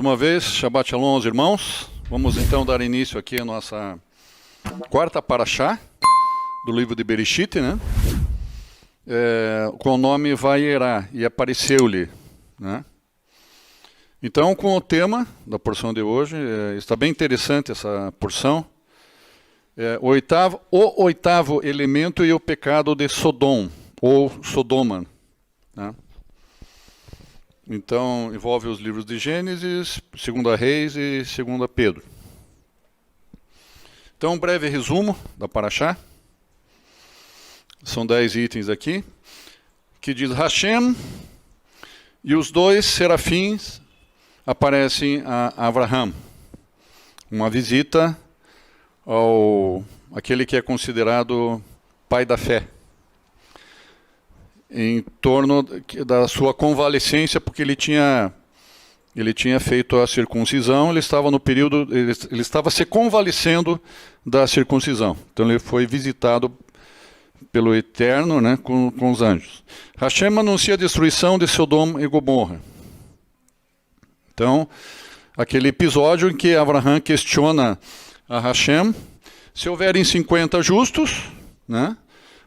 uma vez, Shabbat Shalom aos irmãos. Vamos então dar início aqui à nossa quarta paraxá do livro de Bereshit, né? Com o nome Vayera, e apareceu-lhe, né? Então, com o tema da porção de hoje, está bem interessante essa porção. O oitavo elemento e o pecado de Sodom, ou Sodoma, né? Então, envolve os livros de Gênesis, 2 Reis e 2 Pedro. Então, um breve resumo da paraxá. São 10 itens aqui, que diz Hashem, e os dois serafins aparecem a Abraham. Uma visita àquele que é considerado pai da fé, em torno da sua convalescência, porque ele tinha feito a circuncisão, ele estava no período, ele estava se convalescendo da circuncisão. Então ele foi visitado pelo Eterno, né, com os anjos. Hashem anuncia a destruição de Sodoma e Gomorra. Então, aquele episódio em que Abraham questiona a Hashem, se houverem 50 justos, né,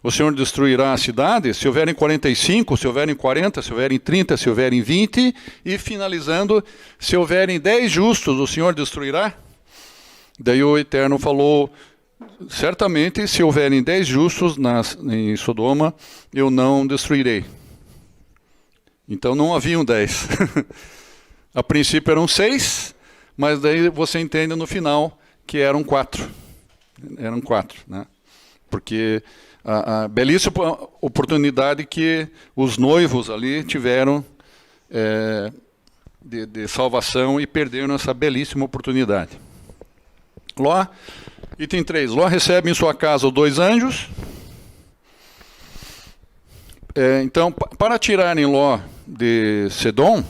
o Senhor destruirá a cidade, se houverem 45, se houverem 40, se houverem 30, se houverem 20, e finalizando, se houverem 10 justos, o Senhor destruirá? Daí o Eterno falou, certamente, se houverem 10 justos em Sodoma, eu não destruirei. Então não haviam 10. A princípio eram 6, mas daí você entende no final que eram 4. Eram 4, né? Porque a belíssima oportunidade que os noivos ali tiveram de salvação e perderam essa belíssima oportunidade. Ló, item 3. Ló recebe em sua casa 2 anjos. Então, para tirarem Ló de Sedom,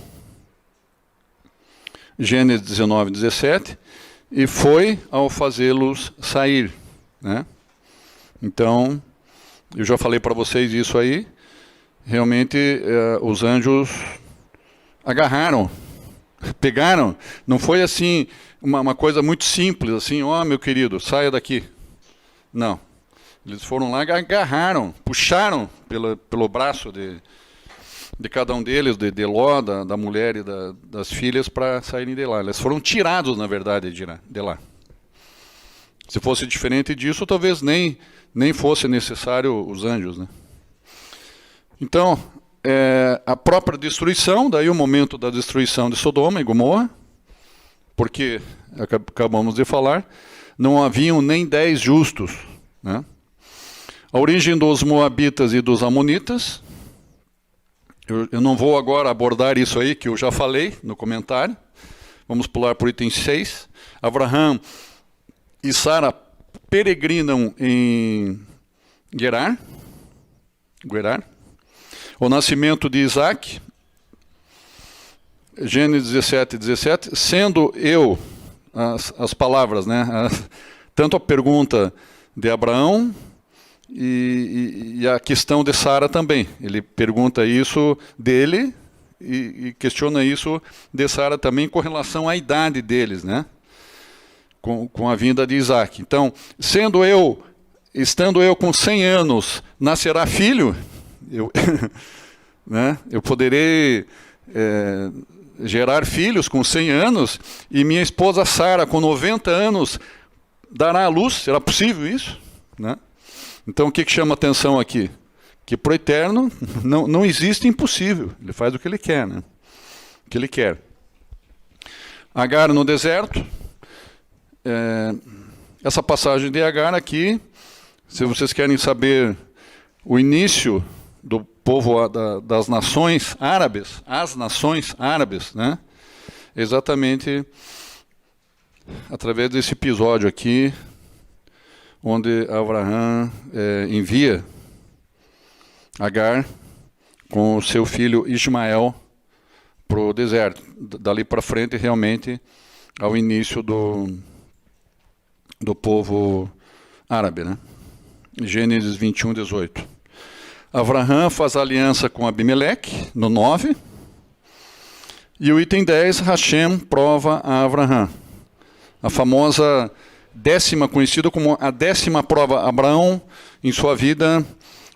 Gênesis 19, 17, e foi ao fazê-los sair, né? Então, eu já falei para vocês isso aí, realmente os anjos agarraram, pegaram, não foi assim uma coisa muito simples, assim, ó, meu querido, saia daqui. Não, eles foram lá e agarraram, puxaram pelo braço de cada um deles, de Ló, da mulher e das filhas, para saírem de lá. Eles foram tirados, na verdade, de lá. Se fosse diferente disso, talvez nem fosse necessário os anjos, né? Então, a própria destruição, daí o momento da destruição de Sodoma e Gomorra, porque, acabamos de falar, não haviam nem 10 justos, né? A origem dos Moabitas e dos Amonitas, eu não vou agora abordar isso aí, que eu já falei no comentário. Vamos pular para o item 6. Abraham e Sara peregrinam em Gerar. O nascimento de Isaac. Gênesis 17, 17. Sendo eu, as palavras, né? Tanto a pergunta de Abraão e a questão de Sara também. Ele pergunta isso dele e questiona isso de Sara também com relação à idade deles, né? Com a vinda de Isaac. Então, estando eu com 100 anos, nascerá filho, né? Eu poderei gerar filhos com 100 anos, e minha esposa Sara, com 90 anos, dará à luz. Será possível isso? Né? Então, o que chama atenção aqui? Que para o Eterno não existe impossível. Ele faz o que ele quer, né? O que ele quer. Agar no deserto. Essa passagem de Agar aqui, se vocês querem saber o início do povo das nações árabes, as nações árabes, né? Exatamente através desse episódio aqui, onde Abraham envia Agar com o seu filho Ismael para o deserto. Dali para frente, realmente, ao início do povo árabe, né? Gênesis 21, 18. Abraham faz aliança com Abimeleque, no 9. E o item 10, Hashem prova a Abraham. A famosa décima, conhecida como a 10ª prova. Abraão, em sua vida,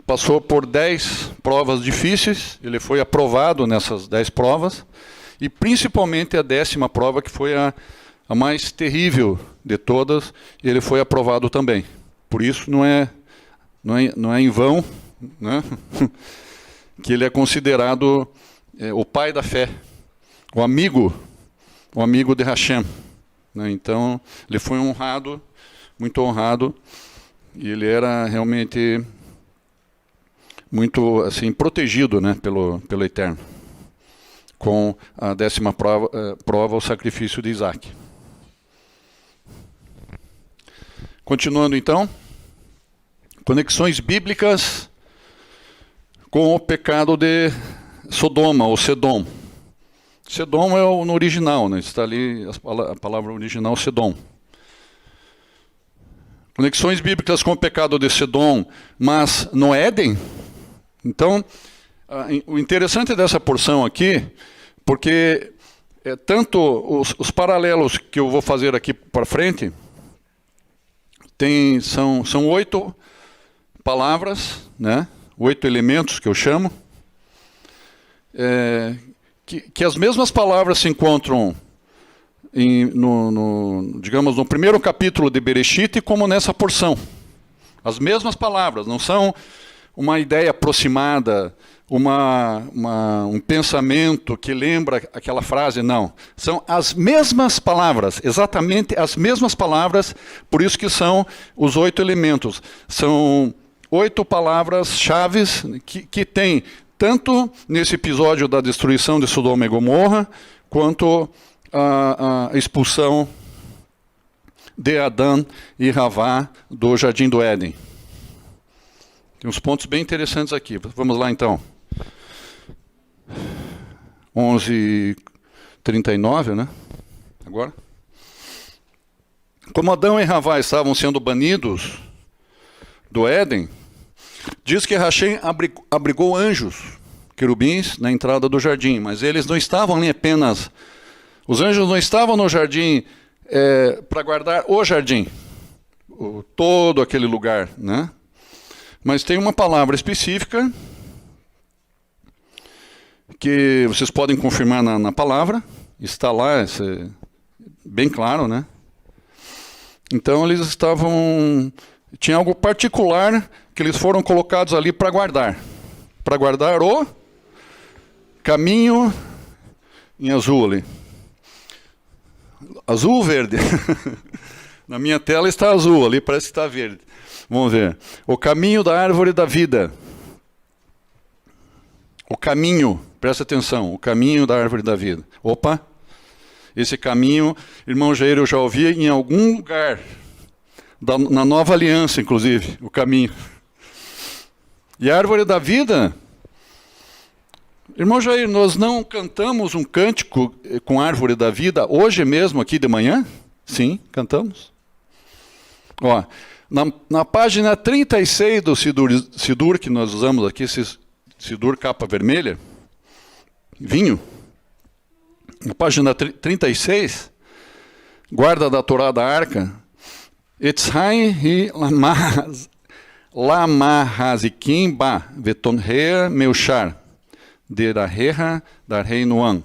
passou por 10 provas difíceis. Ele foi aprovado nessas 10 provas. E principalmente a 10ª prova, que foi a mais terrível de todas, ele foi aprovado também. Por isso não é em vão, né, que ele é considerado o pai da fé, o amigo de Hashem. Né? Então, ele foi honrado, muito honrado, e ele era realmente muito assim, protegido, né, pelo Eterno, com a 10ª prova, o sacrifício de Isaac. Continuando então, conexões bíblicas com o pecado de Sodoma, ou Sedom. Sedom é no original, né? Está ali a palavra original, Sedom. Conexões bíblicas com o pecado de Sedom, mas no Éden. Então, o interessante dessa porção aqui, porque tanto os paralelos que eu vou fazer aqui para frente, são 8 palavras, né? 8 elementos que eu chamo, que as mesmas palavras se encontram digamos, no primeiro capítulo de Bereshit, como nessa porção. As mesmas palavras, não são uma ideia aproximada, um pensamento que lembra aquela frase, não. São as mesmas palavras, exatamente as mesmas palavras, por isso que são os 8 elementos. São 8 palavras-chave que tem tanto nesse episódio da destruição de Sodoma e Gomorra, quanto a expulsão de Adão e Havá do Jardim do Éden. Tem uns pontos bem interessantes aqui. Vamos lá então. 11:39, né? Agora. Como Adão e Havá estavam sendo banidos do Éden, diz que Hashem abrigou anjos, querubins, na entrada do jardim, mas eles não estavam ali apenas... Os anjos não estavam no jardim para guardar o jardim, todo aquele lugar, né? Mas tem uma palavra específica que vocês podem confirmar na palavra, está lá, bem claro, né? Então eles tinha algo particular que eles foram colocados ali para guardar o caminho em azul ali. Azul ou verde? Na minha tela está azul, ali parece que está verde. Vamos ver. O caminho da árvore da vida. O caminho, presta atenção, o caminho da árvore da vida. Opa! Esse caminho, irmão Jair, eu já ouvi em algum lugar, na Nova Aliança, inclusive, o caminho. E a árvore da vida... Irmão Jair, nós não cantamos um cântico com a árvore da vida hoje mesmo, aqui de manhã? Sim, cantamos. Ó, na página 36 do Sidur, que nós usamos aqui, esse Sidur capa vermelha, vinho, na página 36, guarda da Torá da Arca, Etzhaim hi lamahazikim ba vetonhea meushar, Deraheha, Darhei Nuan.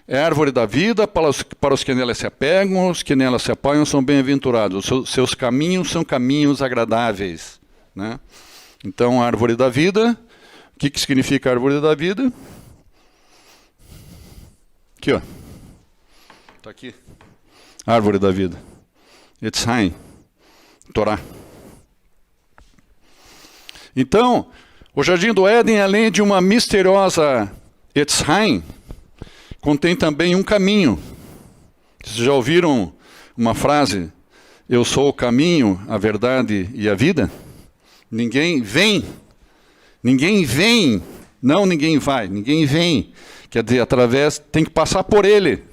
É a árvore da vida para os que nela se apegam, os que nela se apoiam são bem-aventurados. Seus caminhos são caminhos agradáveis. Né? Então, a árvore da vida, o que significa a árvore da vida? Aqui, ó. Está aqui. Árvore da vida. Etzhaim, Torá. Então, o Jardim do Éden, além de uma misteriosa Etzhaim, contém também um caminho. Vocês já ouviram uma frase, eu sou o caminho, a verdade e a vida? Ninguém vem, não ninguém vai, ninguém vem. Quer dizer, tem que passar por ele.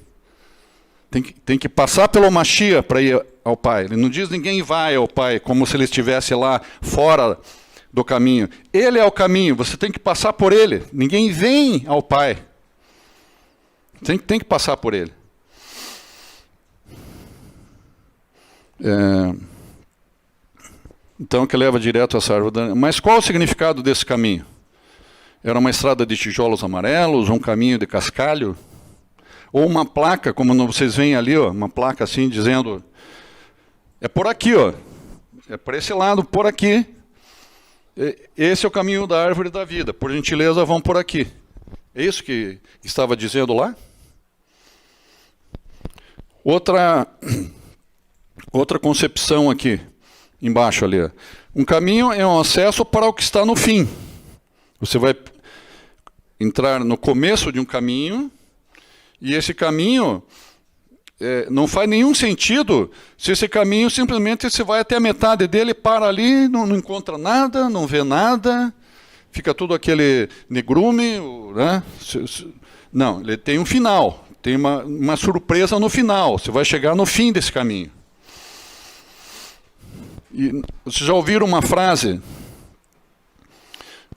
Tem que passar pelo Mashiach para ir ao Pai. Ele não diz ninguém vai ao Pai, como se ele estivesse lá fora do caminho. Ele é o caminho, você tem que passar por ele. Ninguém vem ao Pai. Tem que passar por ele. Então, que leva direto a essa árvore. Mas qual o significado desse caminho? Era uma estrada de tijolos amarelos, um caminho de cascalho? Ou uma placa, como vocês veem ali, ó, uma placa assim, dizendo, é por aqui, ó, é por esse lado, por aqui. Esse é o caminho da árvore da vida. Por gentileza, vão por aqui. É isso que estava dizendo lá? Outra concepção aqui, embaixo ali. Ó. Um caminho é um acesso para o que está no fim. Você vai entrar no começo de um caminho, e esse caminho não faz nenhum sentido se esse caminho simplesmente você vai até a metade dele, para ali, não encontra nada, não vê nada, fica tudo aquele negrume, né? Não, ele tem um final, tem uma surpresa no final, você vai chegar no fim desse caminho. E vocês já ouviram uma frase?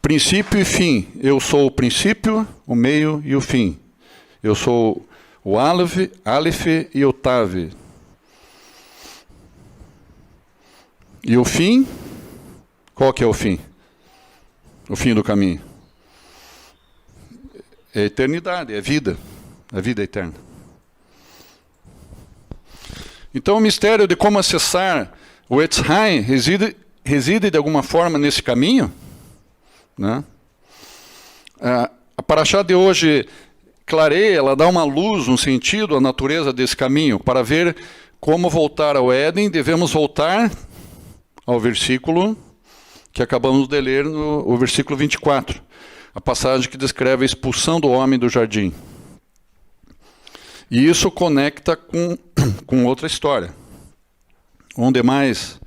Princípio e fim. Eu sou o princípio, o meio e o fim. Eu sou o Aleph e o Tav. E o fim? Qual que é o fim? O fim do caminho? É a eternidade, é a vida eterna. Então o mistério de como acessar o Etz Haim reside de alguma forma nesse caminho, né? A paraxá de hoje clareia, ela dá uma luz, um sentido à natureza desse caminho. Para ver como voltar ao Éden, devemos voltar ao versículo que acabamos de ler, o versículo 24. A passagem que descreve a expulsão do homem do jardim. E isso conecta com outra história. Onde mais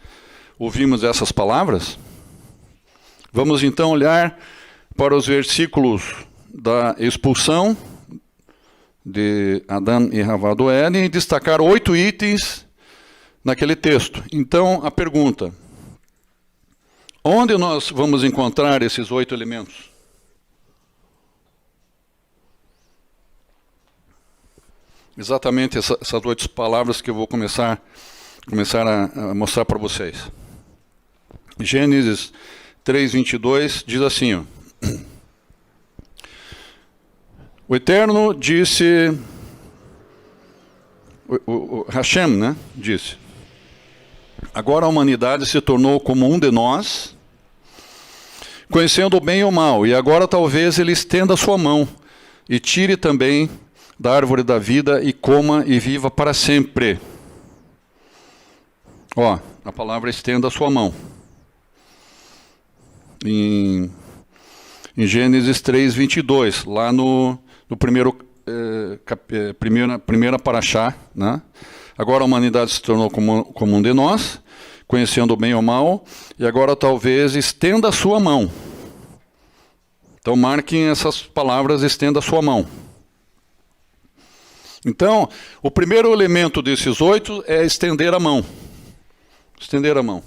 ouvimos essas palavras? Vamos então olhar para os versículos da expulsão de Adão e Havá do Éden e destacar 8 itens naquele texto. Então, a pergunta: onde nós vamos encontrar esses 8 elementos? Exatamente essas 8 palavras que eu vou começar a mostrar para vocês. Gênesis 3:22 diz assim, ó, o Eterno disse, o Hashem, né, disse, agora a humanidade se tornou como um de nós, conhecendo o bem e o mal, e agora talvez ele estenda a sua mão e tire também da árvore da vida e coma e viva para sempre. Ó, a palavra estenda a sua mão. Em Gênesis 3:22, lá no primeira paraxá, né? Agora a humanidade se tornou como um de nós, conhecendo o bem e o mal, e agora talvez estenda a sua mão. Então marquem essas palavras, estenda a sua mão. Então, o primeiro elemento desses 8 é estender a mão. Estender a mão.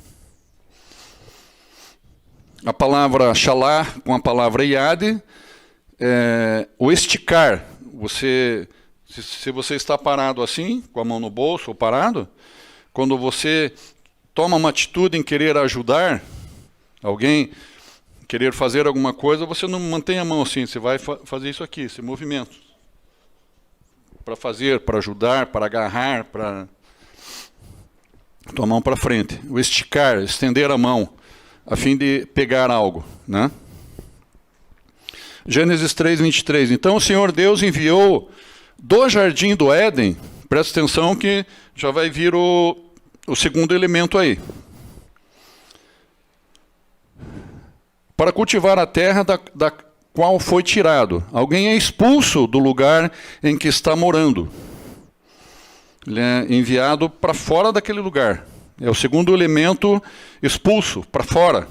A palavra shalá com a palavra yad, o esticar. Se você está parado assim, com a mão no bolso ou parado, quando você toma uma atitude em querer ajudar alguém, querer fazer alguma coisa, você não mantém a mão assim, você vai fazer isso aqui, esse movimento. Para fazer, para ajudar, para agarrar, para tua mão para frente. O esticar, estender a mão, a fim de pegar algo, né? Gênesis 3:23. Então o Senhor Deus enviou do jardim do Éden, presta atenção que já vai vir o segundo elemento aí, para cultivar a terra da qual foi tirado. Alguém é expulso do lugar em que está morando. Ele é enviado para fora daquele lugar. É o segundo elemento expulso, para fora.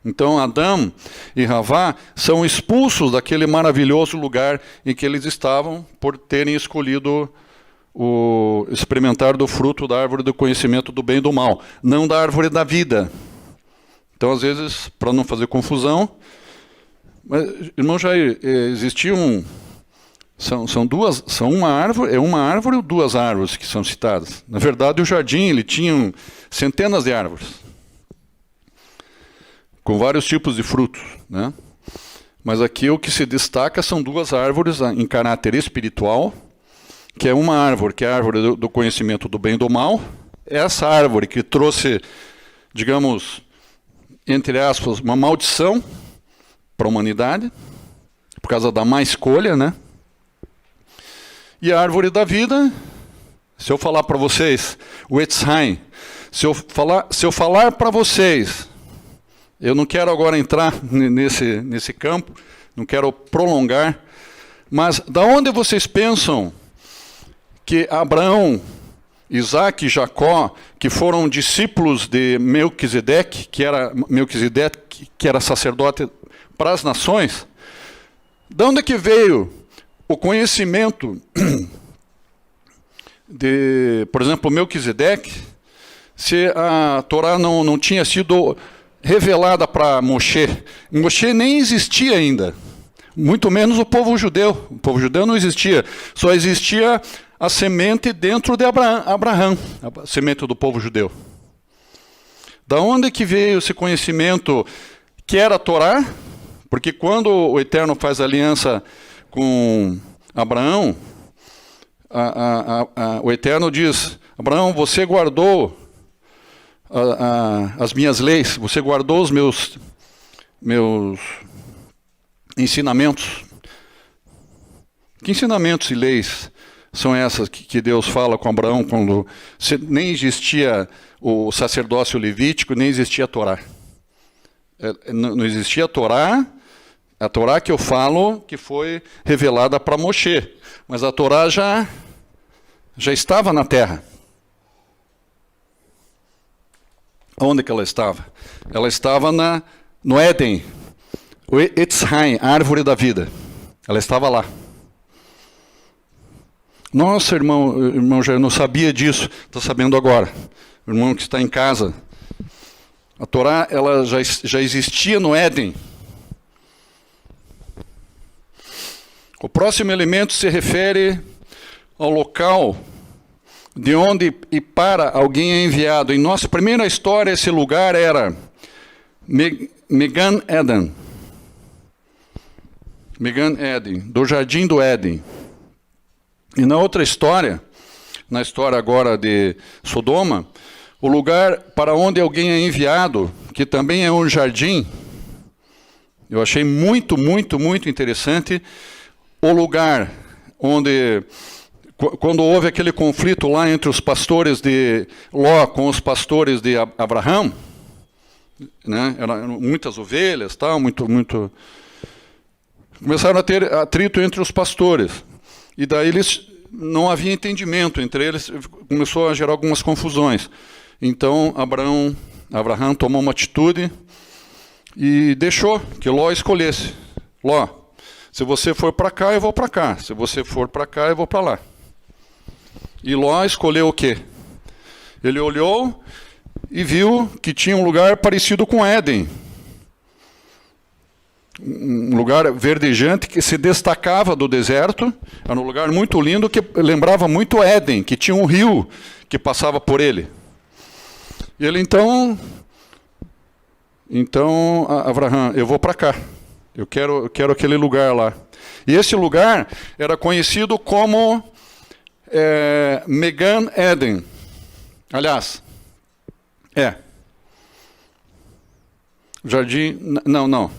Então Adão e Havá são expulsos daquele maravilhoso lugar em que eles estavam por terem escolhido experimentar do fruto da árvore do conhecimento do bem e do mal, não da árvore da vida. Então, às vezes, para não fazer confusão, mas, irmão Jair, existiam São uma árvore ou duas árvores que são citadas. Na verdade, o jardim ele tinha centenas de árvores, com vários tipos de frutos, né? Mas aqui o que se destaca são duas árvores em caráter espiritual, que é uma árvore, que é a árvore do conhecimento do bem e do mal. Essa árvore que trouxe, digamos, entre aspas, uma maldição para a humanidade, por causa da má escolha, né? E a árvore da vida, se eu falar para vocês, o Etz Haim, se eu falar para vocês, eu não quero agora entrar nesse campo, não quero prolongar, mas da onde vocês pensam que Abraão, Isaac e Jacó, que foram discípulos de Melquisedeque, que era sacerdote para as nações, de onde que veio o conhecimento de, por exemplo, Melquisedeque, se a Torá não tinha sido revelada para Moshe? Moshe nem existia ainda, muito menos o povo judeu. O povo judeu não existia, só existia a semente dentro de Abraão, a semente do povo judeu. Da onde que veio esse conhecimento que era a Torá? Porque quando o Eterno faz aliança com Abraão, o Eterno diz: Abraão, você guardou as minhas leis, você guardou os meus ensinamentos. Que ensinamentos e leis são essas que Deus fala com Abraão quando nem existia o sacerdócio levítico, nem existia a Torá? Não existia a Torá que eu falo que foi revelada para Moshe, mas a Torá já estava na terra. Onde que ela estava? Ela estava no Éden, o Etz Haim, a árvore da vida. Ela estava lá. Nossa, irmão, já não sabia disso, estou sabendo agora. O irmão que está em casa. A Torá ela já existia no Éden. O próximo elemento se refere ao local de onde e para alguém é enviado. Em nossa primeira história, esse lugar era Megan Eden. Megan Eden, do Jardim do Éden. E na outra história, na história agora de Sodoma, o lugar para onde alguém é enviado, que também é um jardim, eu achei muito, muito, muito interessante, o lugar onde, quando houve aquele conflito lá entre os pastores de Ló com os pastores de Abraão, né, eram muitas ovelhas, tal, começaram a ter atrito entre os pastores. E daí não havia entendimento entre eles, começou a gerar algumas confusões. Então Abraão tomou uma atitude e deixou que Ló escolhesse. Ló, se você for para cá, eu vou para cá. Se você for para cá, eu vou para lá. E Ló escolheu o quê? Ele olhou e viu que tinha um lugar parecido com Éden. Um lugar verdejante que se destacava do deserto. Era um lugar muito lindo que lembrava muito Éden, que tinha um rio que passava por ele. E ele então Abraão, eu vou para cá. Eu quero aquele lugar lá. E esse lugar era conhecido como Megan Eden. Aliás, Jardim... Não.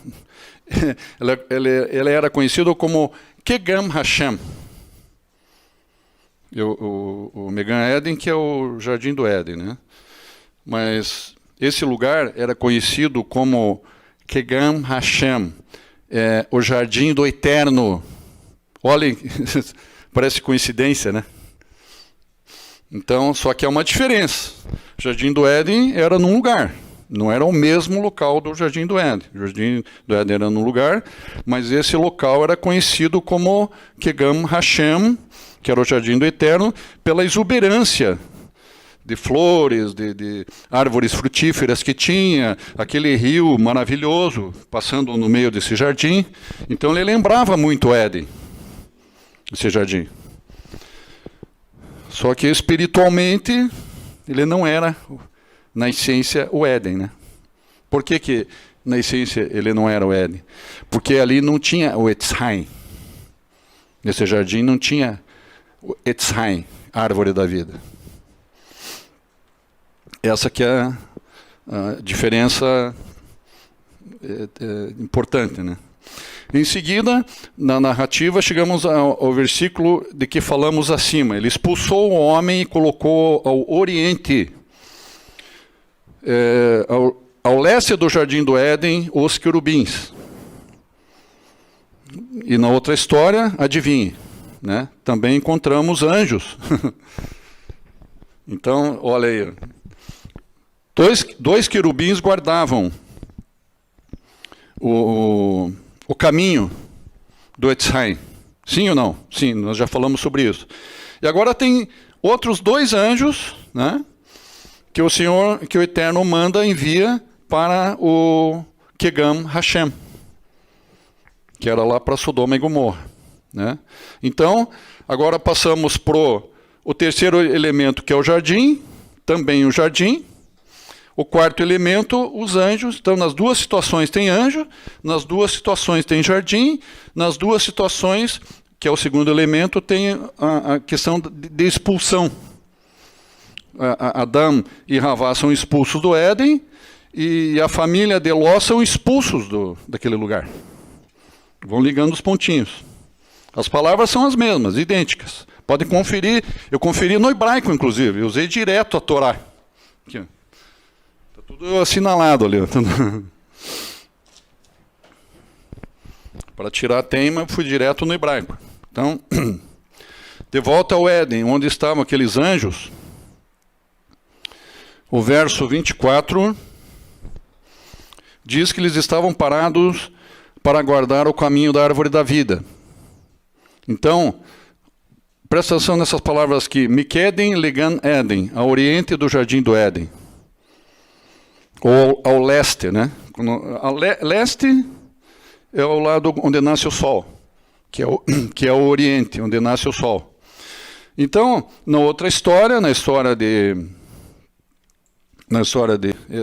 Ele era conhecido como Kegam Hashem. O Megan Eden, que é o Jardim do Éden, né? Mas esse lugar era conhecido como Kegam Hashem, o Jardim do Eterno. Olhem, parece coincidência, né? Então, só que há uma diferença. O Jardim do Éden era num lugar, não era o mesmo local do Jardim do Éden. O Jardim do Éden era num lugar, mas esse local era conhecido como Kegam Hashem, que era o Jardim do Eterno, pela exuberância de flores, de árvores frutíferas que tinha, aquele rio maravilhoso passando no meio desse jardim. Então ele lembrava muito Éden. esse jardim. Só que espiritualmente ele não era, na essência, o Éden, né? Por que na essência ele não era o Éden? Porque ali não tinha o Etz Haim. Nesse jardim não tinha o Etz Haim, árvore da vida. Essa que é a diferença importante, né? Em seguida, na narrativa, chegamos ao versículo de que falamos acima. Ele expulsou o homem e colocou ao oriente, ao leste do jardim do Éden, os querubins. E na outra história, adivinhe, né? Também encontramos anjos. Então, olha aí. Dois querubins guardavam o caminho do Etz Haim. Sim ou não? Sim, nós já falamos sobre isso. E agora tem outros 2 anjos, né, que o Eterno envia para o Kegam Hashem, que era lá para Sodoma e Gomorra, né? Então, agora passamos para o terceiro elemento, que é o jardim, também o jardim. O quarto elemento, os anjos. Então, nas 2 situações tem anjo, nas 2 situações tem jardim, nas 2 situações, que é o segundo elemento, tem a questão de expulsão. Adão e Havá são expulsos do Éden, e a família de Ló são expulsos daquele lugar. Vão ligando os pontinhos. As palavras são as mesmas, idênticas. Podem conferir, eu conferi no hebraico, inclusive, eu usei direto a Torá. Aqui, ó. Tudo assinalado ali. Para tirar a teima, fui direto no hebraico. Então, de volta ao Éden, onde estavam aqueles anjos, o verso 24 diz que eles estavam parados para guardar o caminho da árvore da vida. Então, presta atenção nessas palavras aqui. Mikeden Legan Eden, a oriente do jardim do Éden. Ou ao leste, né? Leste é o lado onde nasce o sol, que é o oriente, onde nasce o sol. Então, na outra história, na história de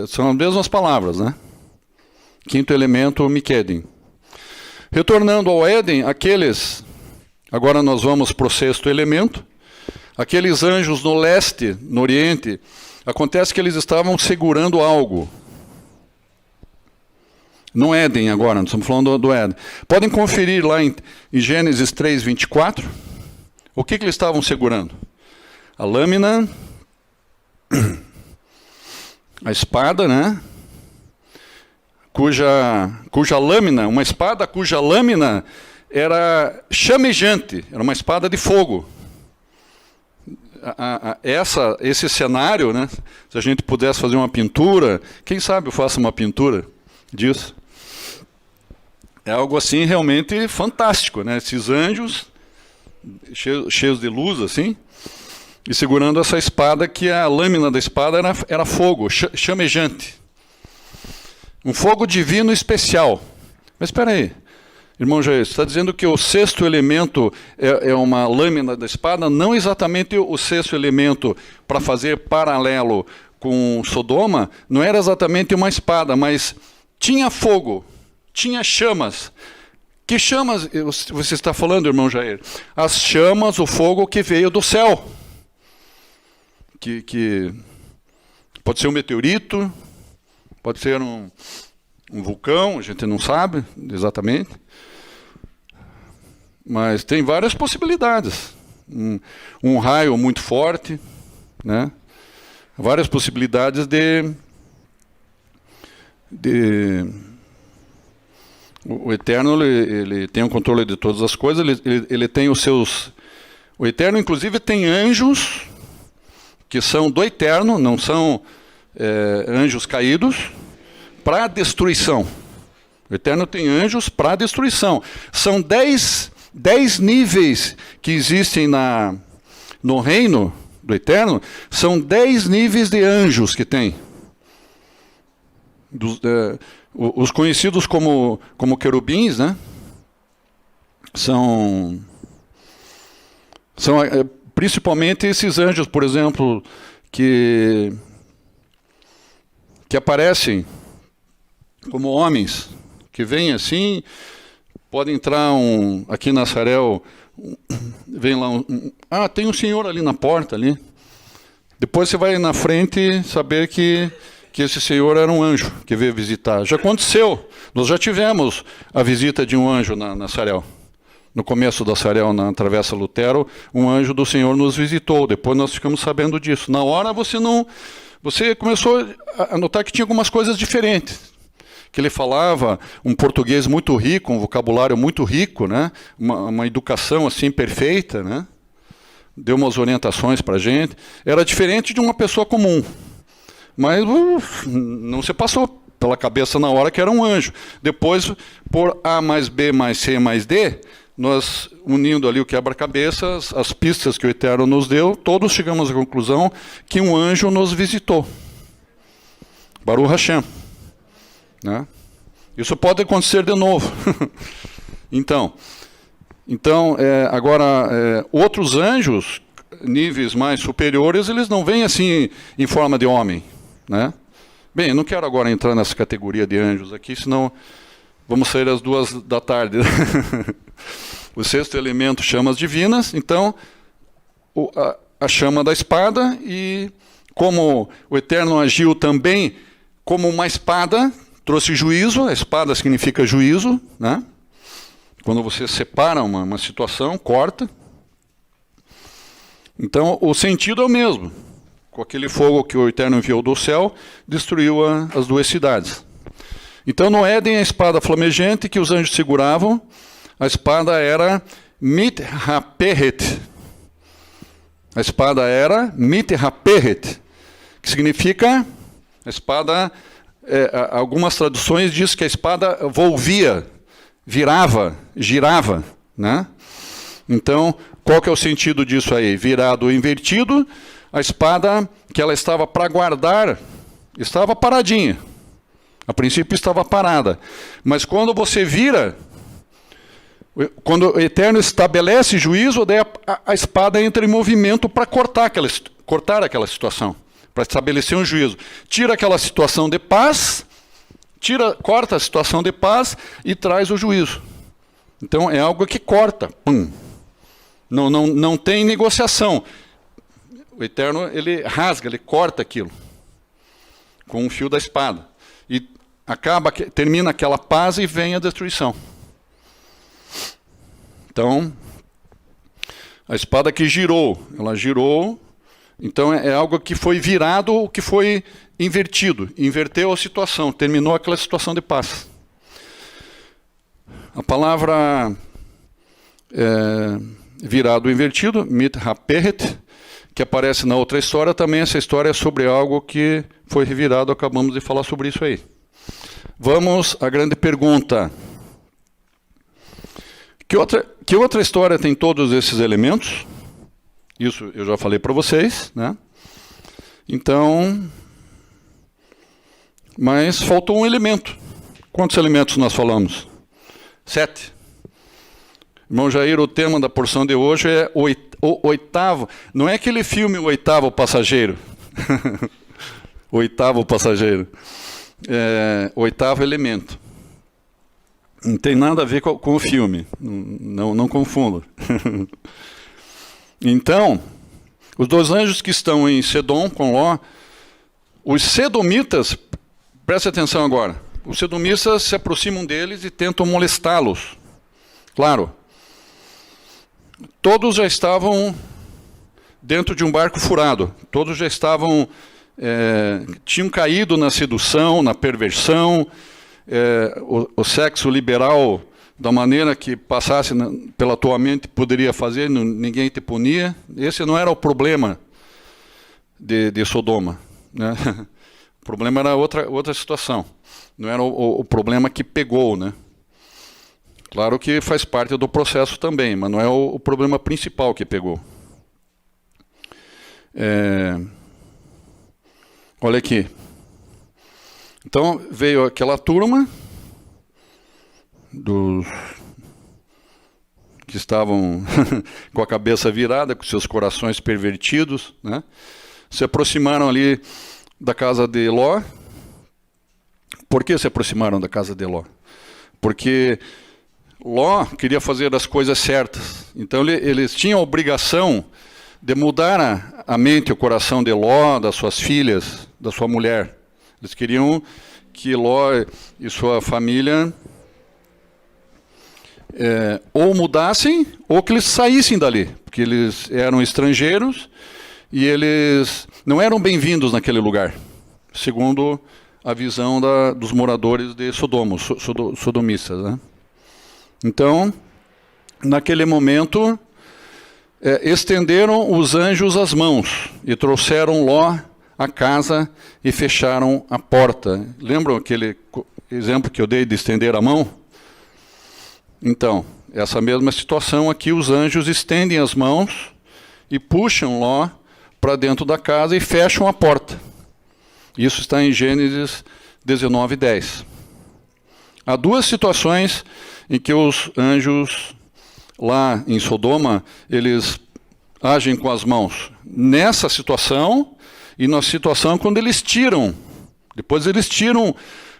são as mesmas palavras, né? Quinto elemento, Mikeden. Retornando ao Éden, agora nós vamos para o sexto elemento, aqueles anjos no leste, no oriente, acontece que eles estavam segurando algo. No Éden agora, nós estamos falando do Éden. Podem conferir lá em Gênesis 3, 24. O que eles estavam segurando? A lâmina, a espada, né? Cuja lâmina, uma espada cuja lâmina era chamejante, era uma espada de fogo. Esse cenário, né? Se a gente pudesse fazer uma pintura, quem sabe eu faço uma pintura disso. É algo assim realmente fantástico, né? Esses anjos cheios de luz assim, e segurando essa espada, que a lâmina da espada era fogo, chamejante. Um fogo divino especial. Mas espera aí, irmão Jair, você está dizendo que o sexto elemento é uma lâmina da espada? Não exatamente o sexto elemento para fazer paralelo com Sodoma, não era exatamente uma espada, mas tinha fogo, tinha chamas. Que chamas você está falando, irmão Jair? As chamas, o fogo que veio do céu. Que pode ser um meteorito, pode ser um vulcão, a gente não sabe exatamente. Mas tem várias possibilidades. Um raio muito forte, né? Várias possibilidades o Eterno, ele tem o controle de todas as coisas, ele tem os seus... O Eterno, inclusive, tem anjos que são do Eterno, não são anjos caídos, para destruição. O Eterno tem anjos para destruição. São 10 níveis que existem no reino do Eterno, são 10 níveis de anjos que tem. Os conhecidos como querubins, né? São São principalmente esses anjos, por exemplo, que aparecem como homens, que vêm assim, pode entrar aqui na Sarel, vem lá tem um senhor ali na porta ali. Depois você vai na frente saber que esse senhor era um anjo que veio visitar. Já aconteceu, nós já tivemos a visita de um anjo na Sarel. No começo da Sarel, na Travessa Lutero, um anjo do Senhor nos visitou. Depois nós ficamos sabendo disso. Na hora você começou a notar que tinha algumas coisas diferentes. Que ele falava um português muito rico, um vocabulário muito rico, né? Uma educação assim perfeita, né? Deu umas orientações para a gente. Era diferente de uma pessoa comum. Mas não se passou pela cabeça na hora que era um anjo. Depois, por A mais B mais C mais D, nós, unindo ali o quebra-cabeça, as pistas que o Eterno nos deu, todos chegamos à conclusão que um anjo nos visitou. Baruch Hashem. Né? Isso pode acontecer de novo. Então, agora, outros anjos, níveis mais superiores, eles não vêm assim em forma de homem. Né? Bem, eu não quero agora entrar nessa categoria de anjos aqui, senão vamos sair às 14h. O sexto elemento, chamas divinas. Então, a chama da espada, e como o Eterno agiu também como uma espada, trouxe juízo. A espada significa juízo, né? Quando você separa uma situação, corta. Então, o sentido é o mesmo. Com aquele fogo que o Eterno enviou do céu, destruiu as duas cidades. Então, no Éden, a espada flamejante que os anjos seguravam, a espada era mit haperet. A espada era mit haperet, que significa, a espada, algumas traduções dizem que a espada volvia, virava, girava, né? Então, qual que é o sentido disso aí? Virado ou invertido, a espada que ela estava para guardar, estava paradinha. A princípio estava parada. Mas quando você vira, quando o Eterno estabelece juízo, daí a espada entra em movimento para cortar aquela situação, para estabelecer um juízo. Tira aquela situação de paz, corta a situação de paz e traz o juízo. Então é algo que corta. Pum. Não tem negociação. O Eterno, ele rasga, ele corta aquilo com um fio da espada. E termina aquela paz e vem a destruição. Então, a espada que girou, ela girou. Então é algo que foi virado, o que foi invertido. Inverteu a situação, terminou aquela situação de paz. A palavra virado ou invertido, mit haperet, que aparece na outra história, também essa história é sobre algo que foi revirado, acabamos de falar sobre isso aí. Vamos à grande pergunta. Que outra história tem todos esses elementos? Isso eu já falei para vocês, né? Então, mas faltou um elemento. Quantos elementos nós falamos? 7. Irmão Jair, o tema da porção de hoje é o oitavo. Não é aquele filme O Oitavo Passageiro. O Oitavo Passageiro. O oitavo elemento. Não tem nada a ver com o filme. Não confunda. Então, os dois anjos que estão em Sedom com Ló, os sedomitas, preste atenção agora, os sedomitas se aproximam deles e tentam molestá-los. Claro, todos já estavam dentro de um barco furado, todos já estavam, tinham caído na sedução, na perversão, o sexo liberal, da maneira que passasse pela tua mente, poderia fazer, ninguém te punia. Esse não era o problema de Sodoma, né? O problema era outra situação. Não era o problema que pegou, né? Claro que faz parte do processo também, mas não é o problema principal que pegou. Olha aqui. Então, veio aquela turma dos que estavam com a cabeça virada, com seus corações pervertidos, né? Se aproximaram ali da casa de Ló. Por que se aproximaram da casa de Ló? Porque Ló queria fazer as coisas certas. Então eles tinham a obrigação de mudar a mente e o coração de Ló, das suas filhas, da sua mulher. Eles queriam que Ló e sua família ou mudassem ou que eles saíssem dali, porque eles eram estrangeiros e eles não eram bem-vindos naquele lugar, segundo a visão dos moradores de Sodoma, sodomistas, né? Então, naquele momento, estenderam os anjos as mãos e trouxeram Ló à casa e fecharam a porta. Lembram aquele exemplo que eu dei de estender a mão? Então, essa mesma situação aqui, os anjos estendem as mãos e puxam Ló para dentro da casa e fecham a porta. Isso está em Gênesis 19:10. Há duas situações em que os anjos lá em Sodoma, eles agem com as mãos. Nessa situação e na situação quando eles tiram. Depois eles tiram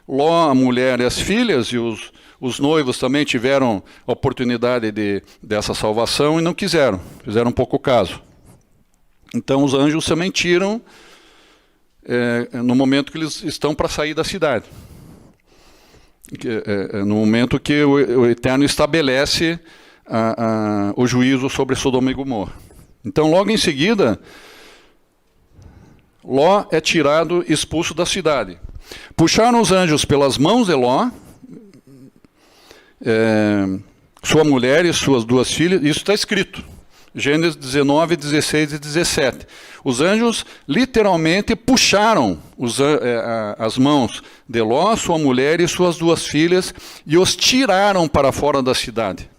Ló, a mulher e as filhas, e os noivos também tiveram a oportunidade dessa salvação e não quiseram, fizeram pouco caso. Então os anjos também tiram no momento que eles estão para sair da cidade. No momento que o Eterno estabelece o juízo sobre Sodoma e Gomorra. Então logo em seguida, Ló é tirado, expulso da cidade. Puxaram os anjos pelas mãos de Ló, sua mulher e suas duas filhas, isso está escrito. Gênesis 19, 16 e 17. Os anjos literalmente puxaram as mãos de Ló, sua mulher e suas duas filhas e os tiraram para fora da cidade.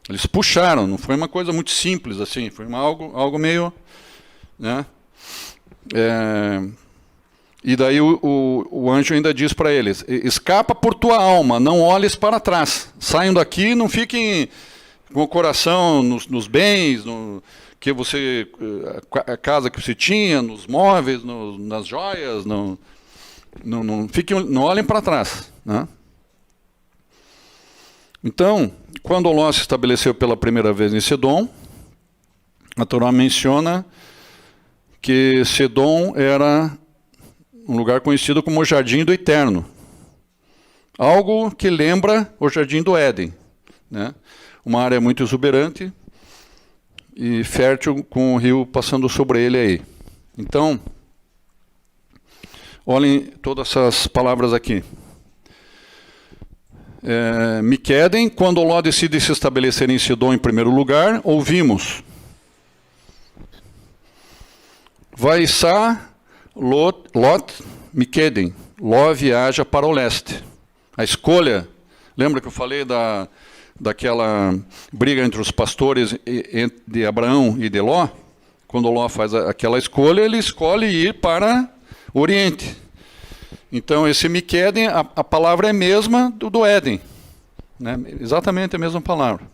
Eles puxaram, não foi uma coisa muito simples assim, foi algo meio... né? E daí o anjo ainda diz para eles: escapa por tua alma, não olhes para trás. Saiam daqui, não fiquem com o coração nos bens, a casa que você tinha, nos móveis, nas joias, não olhem para trás, né? Então, quando Ló se estabeleceu pela primeira vez em Sedom, a Torá menciona que Sedom era um lugar conhecido como o Jardim do Eterno. Algo que lembra o Jardim do Éden, né? Uma área muito exuberante e fértil, com o rio passando sobre ele aí. Então, olhem todas essas palavras aqui. Miquedem, quando Ló decide se estabelecer em Sedom em primeiro lugar, ouvimos: Vaissá Lot Miquedem, Ló viaja para o leste. A escolha, lembra que eu falei daquela briga entre os pastores de Abraão e de Ló? Quando Ló faz aquela escolha, ele escolhe ir para o Oriente. Então, esse Miquedem, a palavra é a mesma do Éden, né? Exatamente a mesma palavra.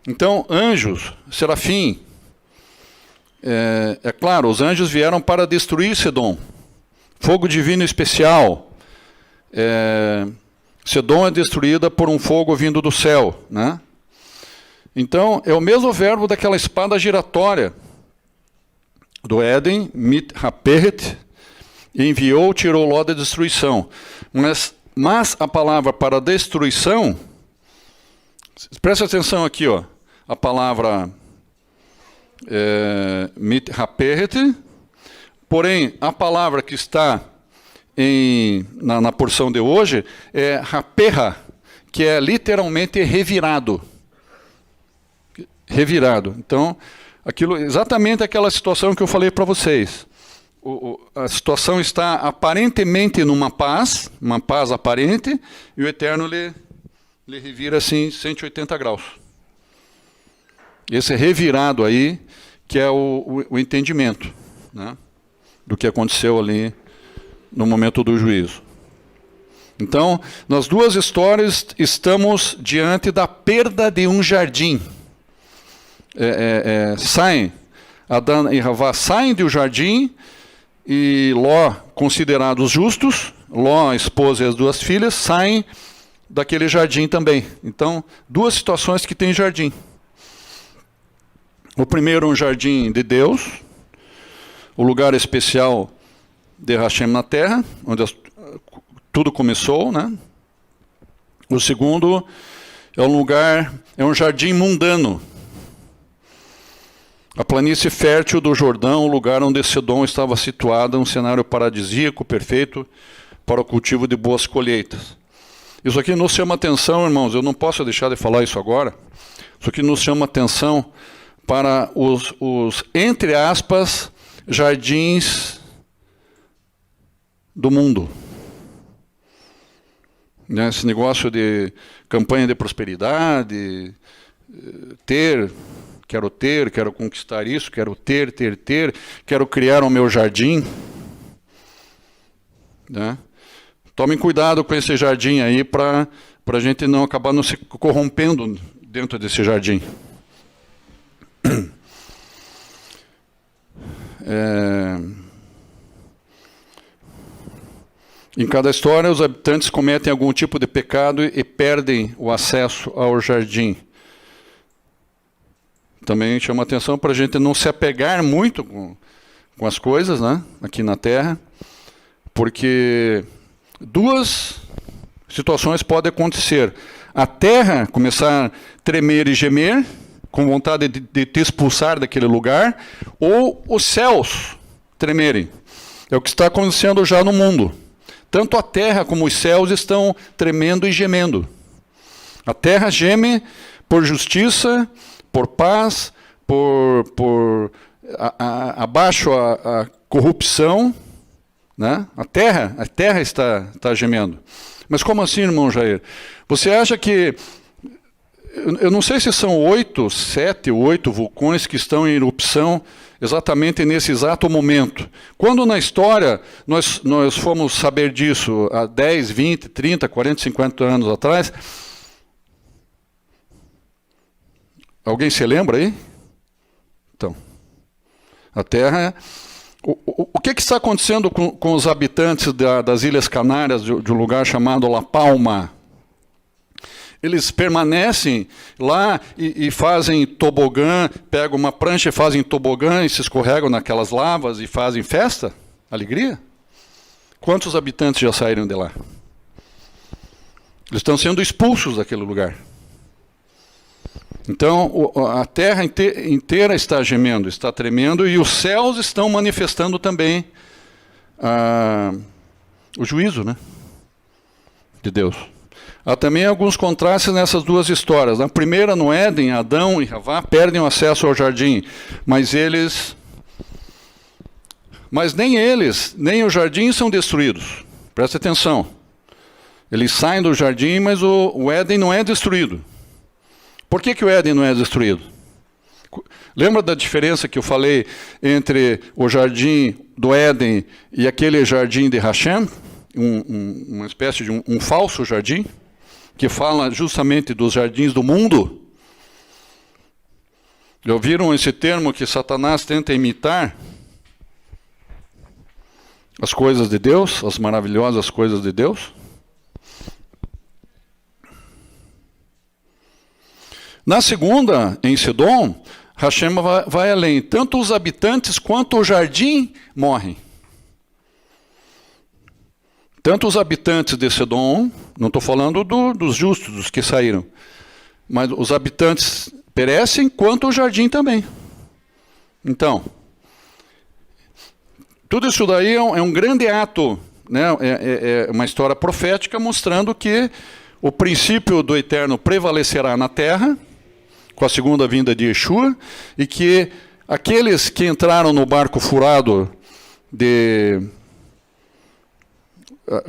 Então, anjos, serafim, claro, os anjos vieram para destruir Sedom. Fogo divino especial. Sedom é destruída por um fogo vindo do céu, né? Então, é o mesmo verbo daquela espada giratória do Éden, mit haperet, enviou, tirou Ló da destruição. Mas a palavra para destruição, presta atenção aqui, ó, a palavra mit haperet, porém, a palavra que está na porção de hoje é raperra, que é literalmente revirado. Revirado. Então, exatamente aquela situação que eu falei para vocês. A situação está aparentemente numa paz, uma paz aparente, e o Eterno lhe revira assim 180 graus. Esse revirado aí, que é o entendimento, né, do que aconteceu ali no momento do juízo. Então, nas duas histórias, estamos diante da perda de um jardim. Saem, Adão e Havá saem do jardim, e Ló, considerados justos, Ló, a esposa e as duas filhas, saem daquele jardim também. Então, duas situações que tem jardim. O primeiro, um jardim de Deus, o lugar especial de Hashem na terra, onde tudo começou, né? O segundo é um lugar, é um jardim mundano. A planície fértil do Jordão, o lugar onde Sedom estava situado, um cenário paradisíaco, perfeito para o cultivo de boas colheitas. Isso aqui nos chama atenção, irmãos, eu não posso deixar de falar isso agora. Isso aqui nos chama atenção para os entre aspas, jardins do mundo. Esse negócio de campanha de prosperidade, quero conquistar isso, quero ter, quero criar o meu jardim. Né? Tomem cuidado com esse jardim aí para a gente não acabar não se corrompendo dentro desse jardim. Em cada história, os habitantes cometem algum tipo de pecado e perdem o acesso ao jardim. Também chama atenção para a gente não se apegar muito com as coisas, né, aqui na Terra, porque duas situações podem acontecer. A Terra começar a tremer e gemer, com vontade de te expulsar daquele lugar, ou os céus tremerem. É o que está acontecendo já no mundo. Tanto a terra como os céus estão tremendo e gemendo. A terra geme por justiça, por paz, por abaixo a corrupção. Né? A terra está gemendo. Mas como assim, irmão Jair? Você acha que... Eu não sei se são 7 ou 8 vulcões que estão em erupção exatamente nesse exato momento. Quando na história nós fomos saber disso há 10, 20, 30, 40, 50 anos atrás, alguém se lembra aí? Então, a Terra... O que está acontecendo com os habitantes das Ilhas Canárias, de um lugar chamado La Palma? Eles permanecem lá e fazem tobogã, pegam uma prancha e fazem tobogã e se escorregam naquelas lavas e fazem festa? Alegria? Quantos habitantes já saíram de lá? Eles estão sendo expulsos daquele lugar. Então, a terra inteira está gemendo, está tremendo, e os céus estão manifestando também o juízo, né, de Deus. Há também alguns contrastes nessas duas histórias. Na primeira, no Éden, Adão e Havá perdem o acesso ao jardim, mas nem eles, nem o jardim são destruídos. Presta atenção. Eles saem do jardim, mas o Éden não é destruído. Por que o Éden não é destruído? Lembra da diferença que eu falei entre o jardim do Éden e aquele jardim de Hashem? Uma espécie de um falso jardim, que fala justamente dos jardins do mundo. Já ouviram esse termo que Satanás tenta imitar as coisas de Deus, as maravilhosas coisas de Deus? Na segunda, em Sedom, Hashem vai além. Tanto os habitantes quanto o jardim morrem. Tanto os habitantes de Sedom, não estou falando dos justos, dos que saíram, mas os habitantes perecem, quanto o jardim também. Então, tudo isso daí é um grande ato, né? É uma história profética mostrando que o princípio do eterno prevalecerá na terra, com a segunda vinda de Yeshua, e que aqueles que entraram no barco furado